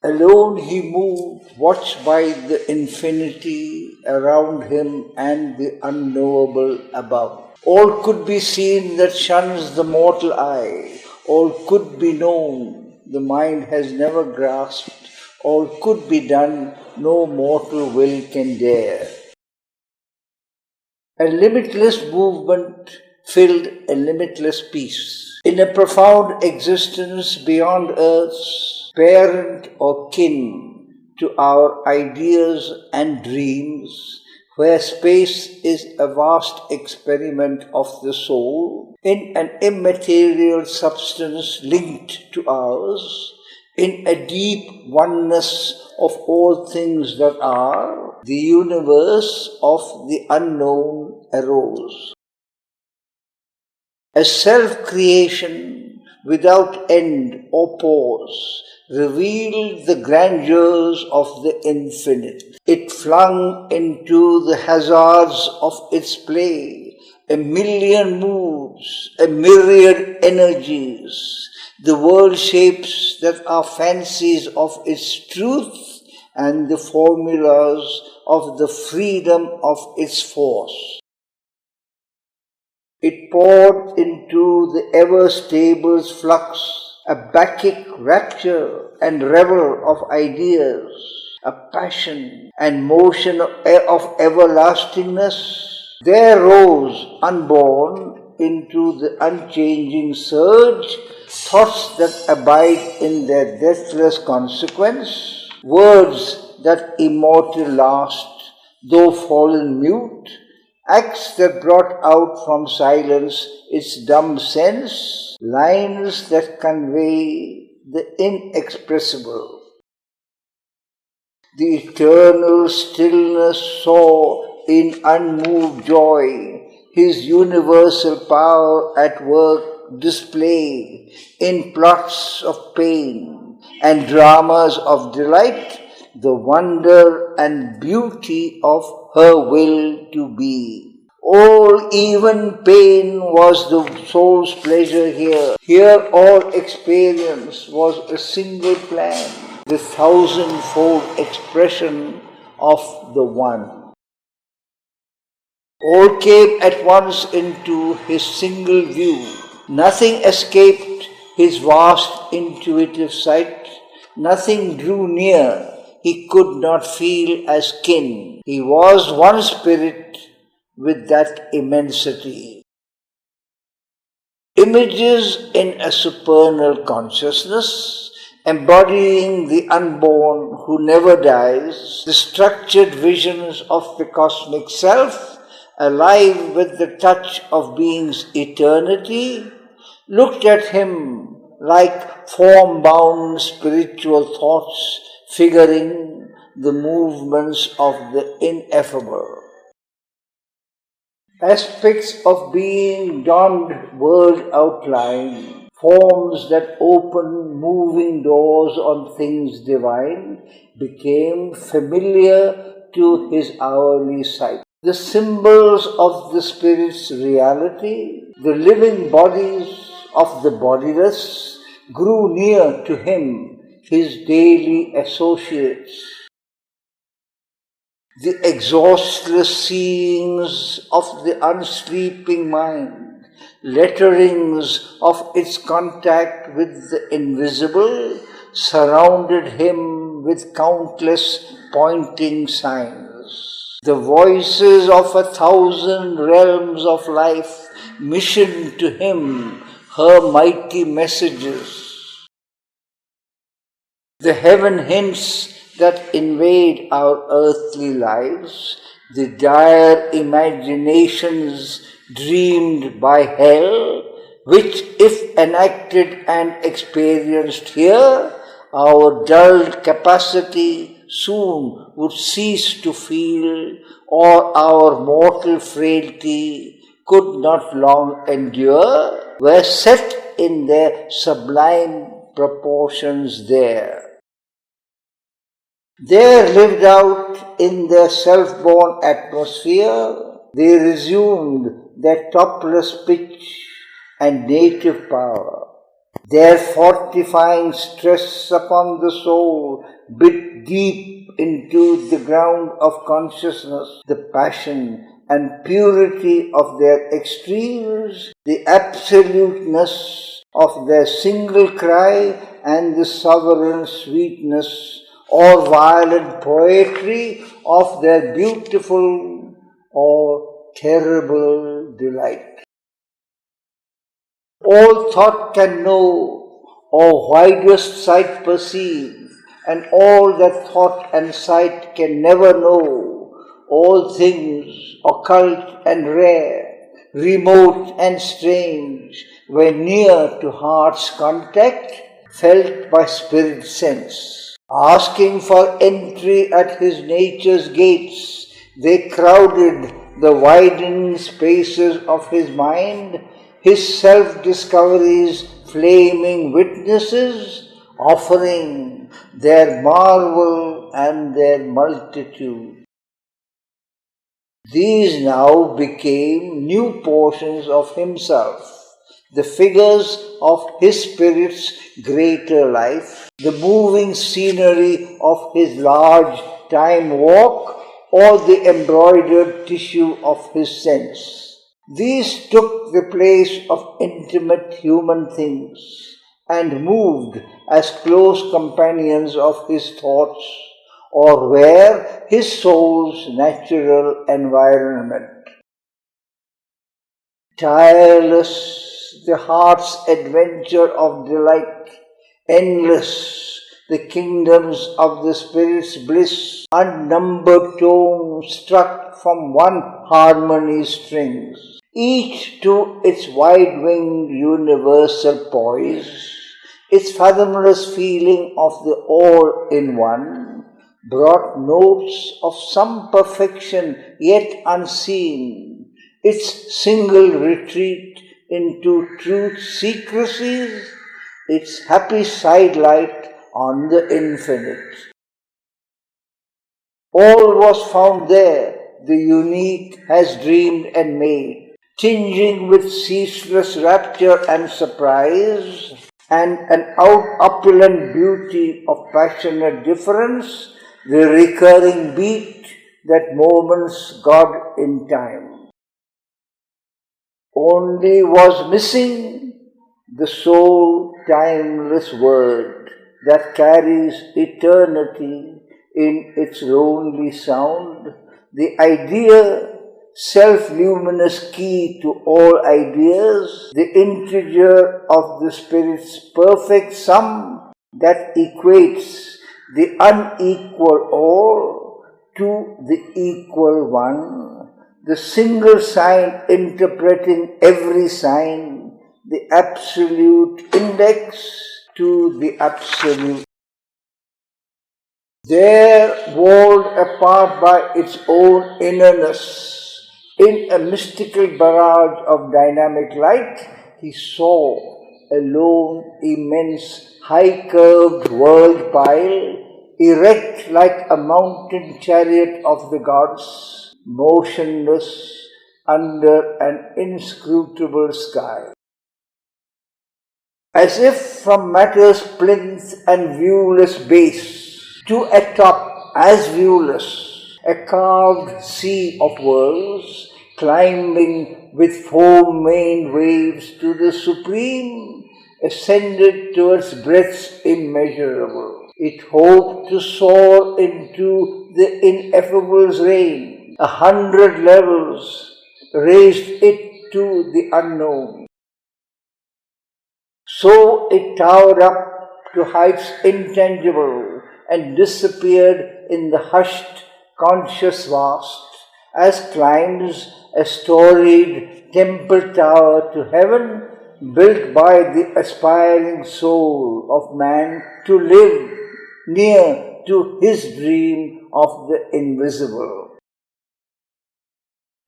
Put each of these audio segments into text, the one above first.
Alone he moved, watched by the infinity around him and the unknowable above. All could be seen that shuns the mortal eye. All could be known, the mind has never grasped. All could be done, no mortal will can dare. A limitless movement filled a limitless peace. In a profound existence beyond earth's parent or kin to our ideas and dreams, where space is a vast experiment of the soul, in an immaterial substance linked to ours, in a deep oneness of all things that are, the universe of the unknown arose. A self-creation without end or pause revealed the grandeurs of the infinite. It flung into the hazards of its play a million moods, a myriad energies, the world shapes that are fancies of its truth and the formulas of the freedom of its force. It poured into the ever-stable flux a Bacchic rapture and revel of ideas, a passion and motion of everlastingness. There rose, unborn, into the unchanging surge, thoughts that abide in their deathless consequence, words that immortal last, though fallen mute, acts that brought out from silence its dumb sense, lines that convey the inexpressible. The eternal stillness saw in unmoved joy his universal power at work displayed in plots of pain and dramas of delight, the wonder and beauty of her will to be. All, even pain, was the soul's pleasure here. Here all experience was a single plan, the thousandfold expression of the One. All came at once into his single view. Nothing escaped his vast intuitive sight. Nothing drew near he could not feel as kin. He was one spirit with that immensity. Images in a supernal consciousness, embodying the unborn who never dies, the structured visions of the cosmic self, alive with the touch of being's eternity, looked at him like form-bound spiritual thoughts figuring the movements of the ineffable. Aspects of being donned world outline, forms that open moving doors on things divine, became familiar to his hourly sight. The symbols of the Spirit's reality, the living bodies of the bodiless, grew near to him, his daily associates. The exhaustless seeings of the unsleeping mind, letterings of its contact with the invisible, surrounded him with countless pointing signs. The voices of 1,000 realms of life missioned to him her mighty messages. The heaven hints that invade our earthly lives, the dire imaginations dreamed by hell, which if enacted and experienced here, our dulled capacity soon would cease to feel, or our mortal frailty could not long endure, were set in their sublime proportions there. There lived out in their self-born atmosphere, they resumed their topless pitch and native power. Their fortifying stress upon the soul bit deep into the ground of consciousness, the passion and purity of their extremes, the absoluteness of their single cry, and the sovereign sweetness or violent poetry of their beautiful or terrible delight. All thought can know, or widest sight perceive, and all that thought and sight can never know, all things occult and rare, remote and strange, when near to heart's contact, felt by spirit sense. Asking for entry at his nature's gates, they crowded the widening spaces of his mind, his self-discoveries flaming witnesses, offering their marvel and their multitude. These now became new portions of himself, the figures of his spirit's greater life, the moving scenery of his large time walk, or the embroidered tissue of his sense. These took the place of intimate human things and moved as close companions of his thoughts, or were his soul's natural environment. Tireless, the heart's adventure of delight, endless, the kingdoms of the spirit's bliss, unnumbered tones struck from one harmony's strings, each to its wide-winged universal poise, its fathomless feeling of the all-in-one, brought notes of some perfection yet unseen, its single retreat into truth's secrecies, its happy sidelight on the infinite. All was found there, the unique has dreamed and made, tinging with ceaseless rapture and surprise, and an opulent beauty of passionate difference, the recurring beat that moments God in time. Only was missing the sole timeless word that carries eternity in its lonely sound, the idea, self-luminous key to all ideas, the integer of the Spirit's perfect sum that equates the unequal all to the equal one, the single sign interpreting every sign, the absolute index to the absolute. There, walled apart by its own innerness, in a mystical barrage of dynamic light, he saw a lone, immense, high-curved world pile, erect like a mountain chariot of the gods, motionless under an inscrutable sky. As if from matter's plinth and viewless base, to a top as viewless, a carved sea of worlds, climbing with foam-maned waves to the supreme, ascended towards breadths immeasurable. It hoped to soar into the ineffable's reign. 100 levels raised it to the unknown. So it towered up to heights intangible, and disappeared in the hushed, conscious vast, as climbs a storied temple tower to heaven, built by the aspiring soul of man to live near to his dream of the invisible.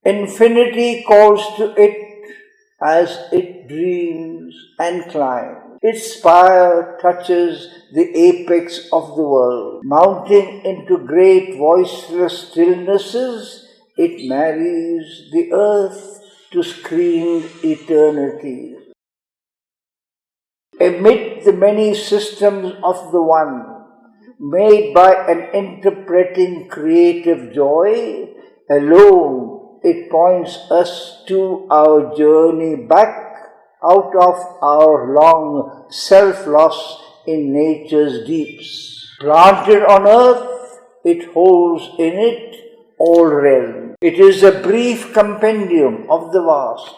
Infinity calls to it as it dreams and climbs. Its spire touches the apex of the world. Mounting into great voiceless stillnesses, it marries the earth to screened eternity. Amid the many systems of the One, made by an interpreting creative joy, alone it points us to our journey back out of our long self-loss in nature's deeps. Planted on earth, it holds in it all realm. It is a brief compendium of the vast.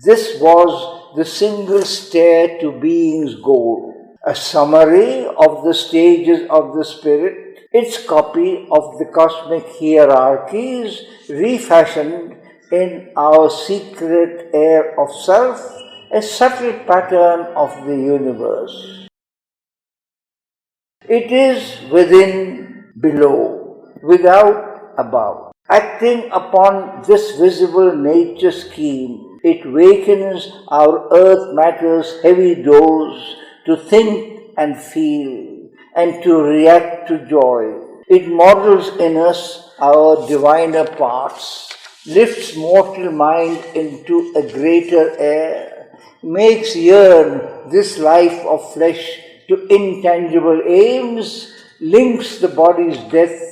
This was the single stair to being's goal, a summary of the stages of the spirit, its copy of the cosmic hierarchies refashioned in our secret air of self, a subtle pattern of the universe. It is within, below, without, above. Acting upon this visible nature scheme, it wakens our earth matter's heavy dose to think and feel and to react to joy. It models in us our diviner parts, lifts mortal mind into a greater air, makes yearn this life of flesh to intangible aims, links the body's death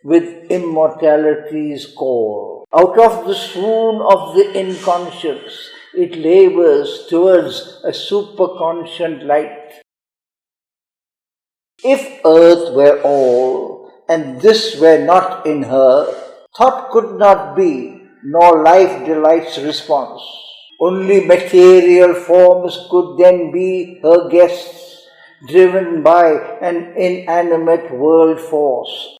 with immortality's core. Out of the swoon of the inconscious, it labors towards a superconscient light. If earth were all, and this were not in her, thought could not be, nor life delight's response. Only material forms could then be her guests, driven by an inanimate world force.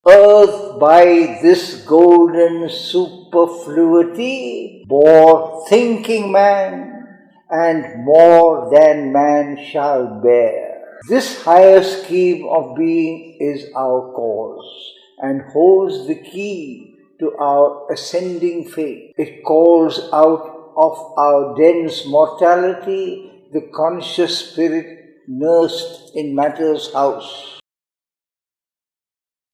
Earth, by this golden superfluity, bore thinking man, and more than man shall bear. This higher scheme of being is our cause, and holds the key to our ascending fate. It calls out of our dense mortality the conscious spirit nursed in matter's house.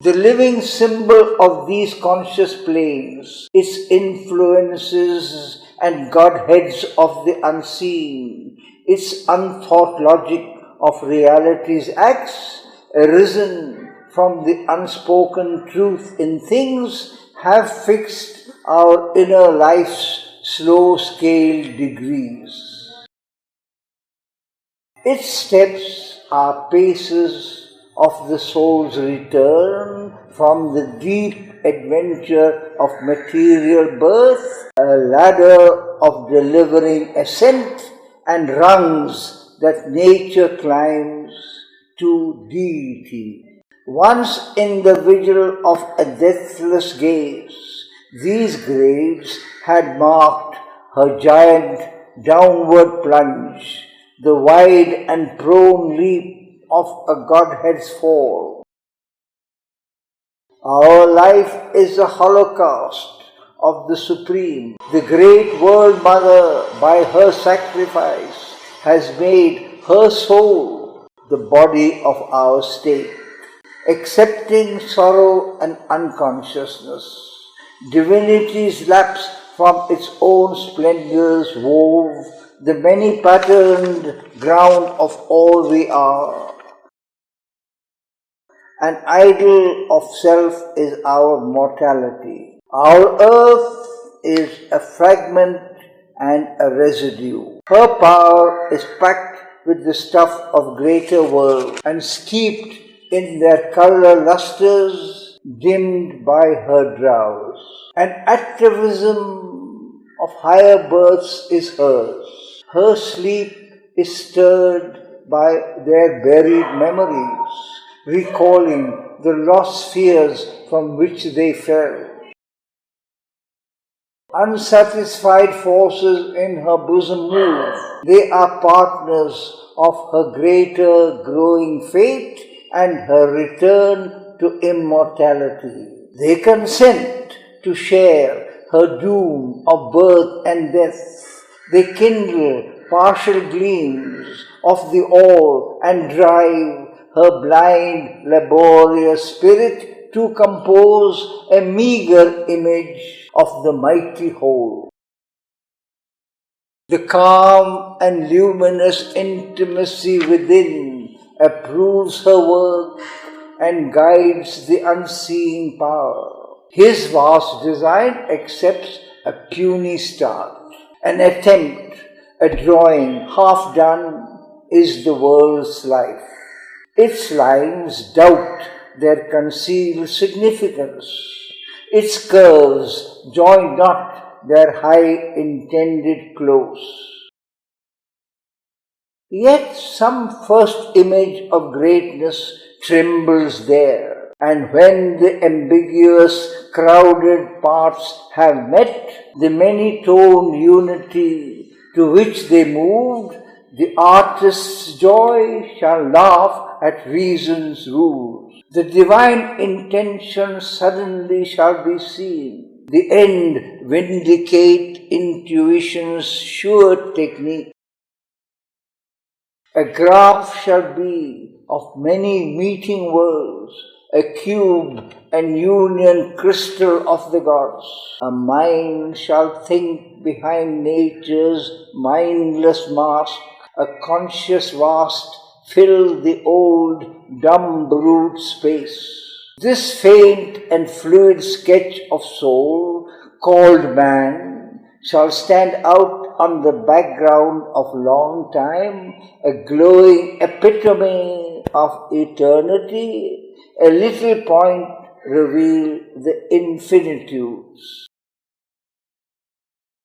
The living symbol of these conscious planes, its influences and godheads of the unseen, its unthought logic of reality's acts, arisen from the unspoken truth in things, have fixed our inner life's slow-scale degrees. Its steps are paces of the soul's return from the deep adventure of material birth, a ladder of delivering ascent and rungs that nature climbs to deity. Once in the vigil of a deathless gaze, these grades had marked her giant downward plunge, the wide and prone leap of a Godhead's fall. Our life is a holocaust of the Supreme. The great World Mother, by her sacrifice, has made her soul the body of our state. Accepting sorrow and unconsciousness, divinity's lapse from its own splendors wove the many-patterned ground of all we are. An idol of self is our mortality. Our earth is a fragment and a residue. Her power is packed with the stuff of greater worlds and steeped in their color lusters, dimmed by her drowse. An atavism of higher births is hers. Her sleep is stirred by their buried memories, recalling the lost spheres from which they fell. Unsatisfied forces in her bosom move. They are partners of her greater growing fate and her return to immortality. They consent to share her doom of birth and death. They kindle partial gleams of the all and drive her blind, laborious spirit to compose a meager image of the mighty whole. The calm and luminous intimacy within approves her work and guides the unseen power. His vast design accepts a puny start. An attempt, a drawing half done, is the world's life. Its lines doubt their concealed significance. Its curves join not their high intended close. Yet some first image of greatness trembles there, and when the ambiguous, crowded parts have met, the many-toned unity to which they moved, the artist's joy shall laugh at reason's rules. The divine intention suddenly shall be seen, the end vindicate intuition's sure technique. A graph shall be of many meeting worlds, a cube and union crystal of the gods. A mind shall think behind nature's mindless mask, a conscious vast fill the old dumb brute space. This faint and fluid sketch of soul, called man, shall stand out on the background of long time, a glowing epitome of eternity, a little point reveal the infinitudes.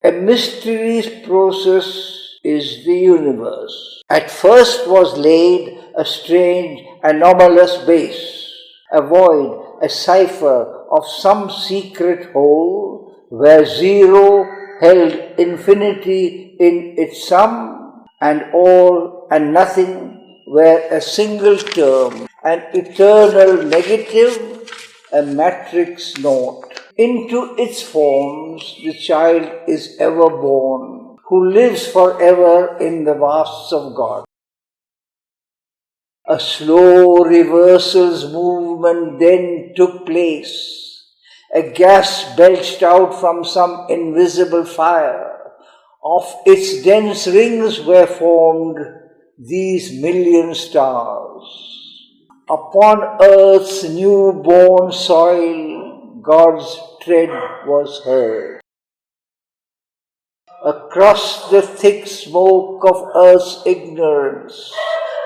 A mysterious process is the universe. At first was laid a strange anomalous base, a void, a cipher of some secret whole, where zero held infinity in its sum, and all and nothing were a single term, an eternal negative, a matrix note. Into its forms the child is ever born, who lives forever in the vasts of God. A slow reversal's movement then took place. A gas belched out from some invisible fire. Of its dense rings were formed these million stars. Upon earth's new-born soil, God's tread was heard. Across the thick smoke of earth's ignorance,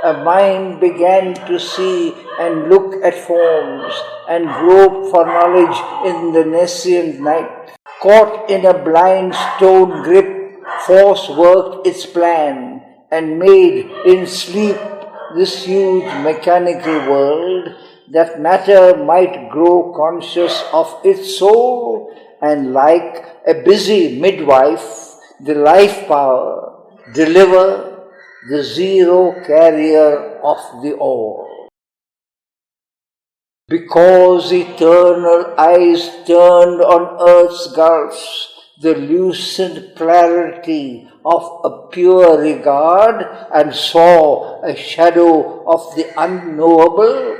a mind began to see and look at forms and grope for knowledge in the nescient night. Caught in a blind stone grip, force worked its plan and made in sleep this huge mechanical world, that matter might grow conscious of its soul and, like a busy midwife, the life power deliver the zero carrier of the all. Because eternal eyes turned on earth's gulfs, the lucent clarity of a pure regard, and saw a shadow of the unknowable,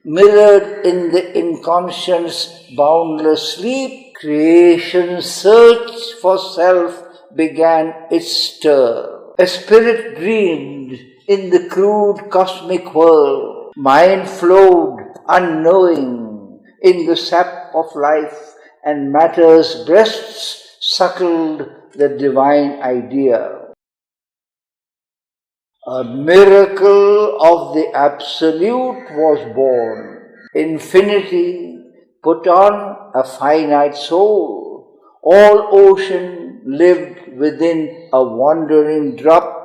mirrored in the inconscious boundless sleep, creation's search for self began its stir. A spirit dreamed in the crude cosmic world. Mind flowed unknowing in the sap of life, and matter's breasts suckled the divine idea. A miracle of the Absolute was born. Infinity put on a finite soul. All ocean lived within a wandering drop.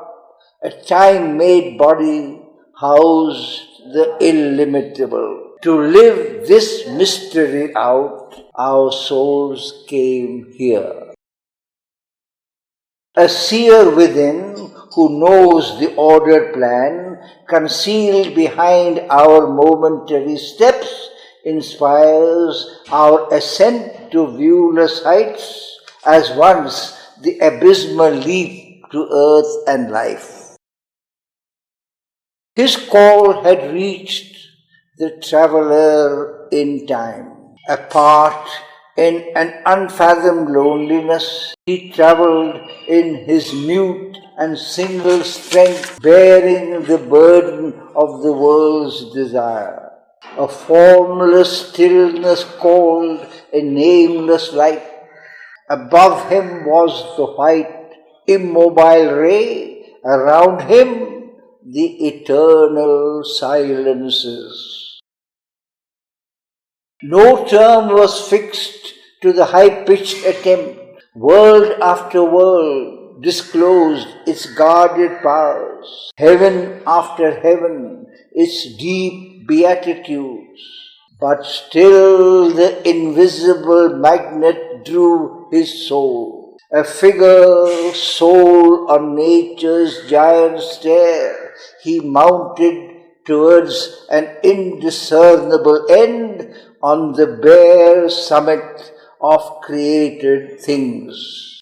A time-made body housed the illimitable. To live this mystery out, our souls came here. A seer within, who knows the ordered plan, concealed behind our momentary steps, inspires our ascent to viewless heights, as once the abysmal leap to earth and life. His call had reached the traveler in time. Apart In an unfathomed loneliness, he travelled in his mute and single strength, bearing the burden of the world's desire. A formless stillness called a nameless light. Above him was the white, immobile ray, around him the eternal silences. No term was fixed to the high-pitched attempt. World after world disclosed its guarded powers. Heaven after heaven, its deep beatitudes. But still the invisible magnet drew his soul. A figure sole on nature's giant stair, he mounted towards an indiscernible end on the bare summit of created things.